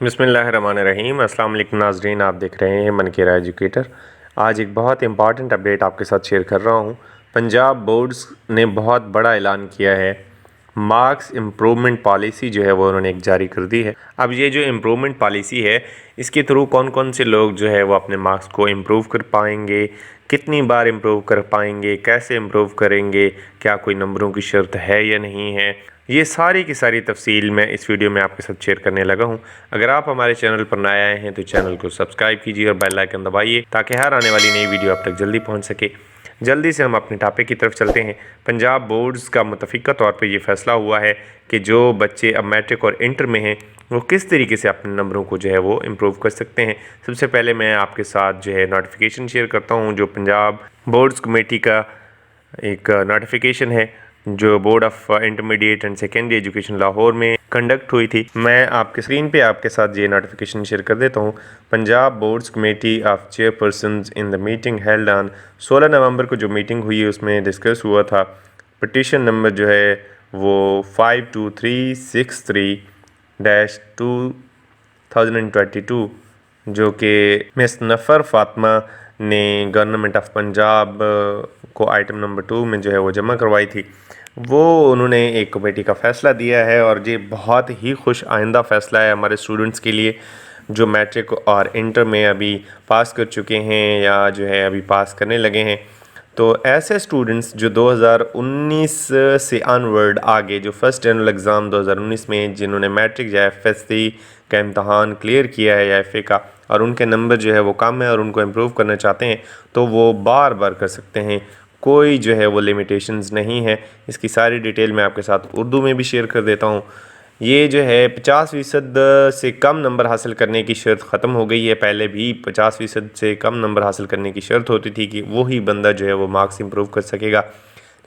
बिस्मिल्लाहिर्रहमानिर्रहीम। अस्सलाम वालेकुम नाज़रीन, आप देख रहे हैं मन केरा एजुकेटर। आज एक बहुत इंपॉर्टेंट अपडेट आपके साथ शेयर कर रहा हूँ। पंजाब बोर्ड्स ने बहुत बड़ा ऐलान किया है। मार्क्स इम्प्रूवमेंट पॉलिसी जो है वो उन्होंने एक जारी कर दी है। अब ये जो इम्प्रूवमेंट पॉलिसी है, इसके थ्रू कौन कौन से लोग जो है वो अपने मार्क्स को इम्प्रूव कर पाएंगे, कितनी बार इम्प्रूव कर पाएंगे, कैसे इम्प्रूव करेंगे, क्या कोई नंबरों की शर्त है या नहीं है, ये सारी की सारी तफसील मैं इस वीडियो में आपके साथ शेयर करने लगा हूं। अगर आप हमारे चैनल पर नए आए हैं तो चैनल को सब्सक्राइब कीजिए और बेल आइकन दबाइए ताकि हर आने वाली नई वीडियो आप तक जल्दी पहुंच सके। जल्दी से हम अपने टॉपिक की तरफ चलते हैं। पंजाब बोर्ड्स का मुतफ़िका तौर पर यह फैसला हुआ है कि जो बच्चे अब मैट्रिक और इंटर में हैं वो किस तरीके से अपने नंबरों को जो है वो इम्प्रूव कर सकते हैं। सबसे पहले मैं आपके साथ जो है नोटिफिकेशन शेयर करता हूँ, जो पंजाब बोर्ड्स कमेटी का एक नोटिफिकेशन है जो board of intermediate and secondary education Lahore में कंडक्ट हुई थी। मैं आपके स्क्रीन पे आपके साथ ये नोटिफिकेशन शेयर कर देता हूँ। Punjab boards committee of chairpersons in the meeting held on 16 नवंबर को जो मीटिंग हुई उसमें डिस्कस हुआ था। पटिशन नंबर जो है वो 52363-2022 जो कि मिस नफ़र फातिमा ने गवर्नमेंट ऑफ पंजाब को आइटम नंबर 2 में जो है वो जमा करवाई थी। वो उन्होंने एक कमेटी का फ़ैसला दिया है और ये बहुत ही खुश आइंदा फ़ैसला है हमारे स्टूडेंट्स के लिए जो मैट्रिक और इंटर में अभी पास कर चुके हैं या जो है अभी पास करने लगे हैं। तो ऐसे स्टूडेंट्स जो 2019 से अनवर्ड आगे जो फर्स्ट जनरल एग्ज़ाम 2019 में जिन्होंने मैट्रिक या एफएससी का इम्तहान क्लियर किया है या एफए का और उनके नंबर जो है वो कम है और उनको इम्प्रूव करना चाहते हैं तो वो बार बार कर सकते हैं। कोई जो है वो लिमिटेशंस नहीं है। इसकी सारी डिटेल मैं आपके साथ उर्दू में भी शेयर कर देता हूँ। ये जो है 50% से कम नंबर हासिल करने की शर्त ख़त्म हो गई है। पहले भी 50% से कम नंबर हासिल करने की शर्त होती थी कि वही बंदा जो है वो मार्क्स इम्प्रूव कर सकेगा,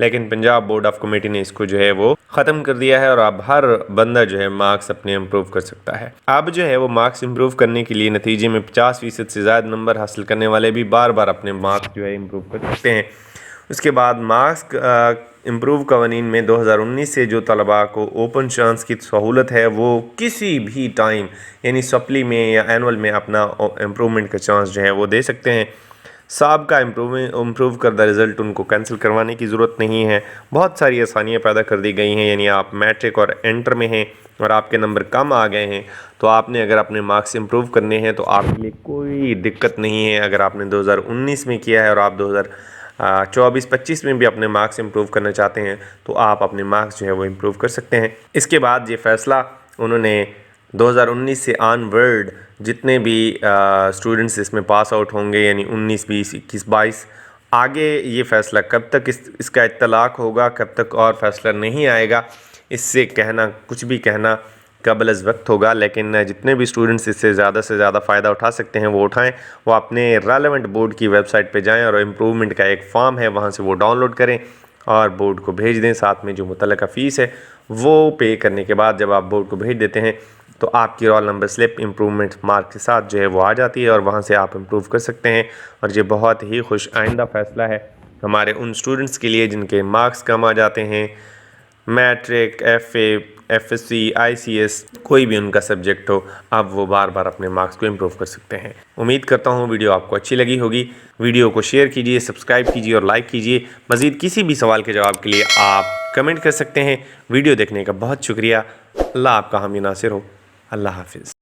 लेकिन पंजाब बोर्ड ऑफ कमेटी ने इसको जो है वो ख़त्म कर दिया है और अब हर बंदा जो है मार्क्स अपने इम्प्रूव कर सकता है। अब जो है वो मार्क्स इम्प्रूव करने के लिए नतीजे में 50% से ज़्यादा नंबर हासिल करने वाले भी बार बार अपने मार्क्स जो है इम्प्रूव कर सकते हैं। उसके बाद मार्क्स इम्प्रूव कवानीन में 2019 से जो तलबा को ओपन चांस की सहूलत है वो किसी भी टाइम यानी सप्ली में या एनुअल में अपना इम्प्रूवमेंट का चांस जो है वो दे सकते हैं। साहब का इम्प्रूव करदा रिज़ल्ट उनको कैंसिल करवाने की ज़रूरत नहीं है। बहुत सारी आसानियाँ पैदा कर दी गई हैं। यानी आप मैट्रिक और इंटर में हैं और आपके नंबर कम आ गए हैं तो आपने अगर अपने मार्क्स इम्प्रूव करने हैं तो आपके लिए कोई दिक्कत नहीं है। अगर आपने 2019 में किया है और आप 2024-25 में भी अपने मार्क्स इम्प्रूव करना चाहते हैं तो आप अपने मार्क्स जो है वो इम्प्रूव कर सकते हैं। इसके बाद ये फ़ैसला उन्होंने 2019 से ऑनवर्ड जितने भी स्टूडेंट्स इसमें पास आउट होंगे यानी 19, 20, 21, 22 आगे ये फ़ैसला कब तक इसका इत्तलाक होगा, कब तक और फ़ैसला नहीं आएगा, इससे कहना कुछ भी कहना कबल अज़ वक्त होगा। लेकिन जितने भी स्टूडेंट्स इससे ज़्यादा से ज़्यादा फ़ायदा उठा सकते हैं वो उठाएं। वो अपने रेलेवेंट बोर्ड की वेबसाइट पे जाएं और इम्प्रूवमेंट का एक फॉर्म है वहाँ से वो डाउनलोड करें और बोर्ड को भेज दें। साथ में जो मुतल्लिका फ़ीस है वो पे करने के बाद जब आप बोर्ड को भेज देते हैं तो आपकी roll number slip improvement mark के साथ जो है वो आ जाती है और वहाँ से आप इम्प्रूव कर सकते हैं। और ये बहुत ही खुश आइंदा फ़ैसला है हमारे उन स्टूडेंट्स के लिए जिनके मार्क्स कम आ जाते हैं। मैट्रिक, एफए, एफएससी, आईसीएस कोई भी उनका सब्जेक्ट हो, अब वो बार बार अपने मार्क्स को इम्प्रूव कर सकते हैं। उम्मीद करता हूँ वीडियो आपको अच्छी लगी होगी। वीडियो को शेयर कीजिए, सब्सक्राइब कीजिए और लाइक कीजिए। मज़ीद किसी भी सवाल के जवाब के लिए आप कमेंट कर सकते हैं। वीडियो देखने का बहुत शुक्रिया। अल्लाह आपका हामी नासिर हो। अल्लाह हाफिज़।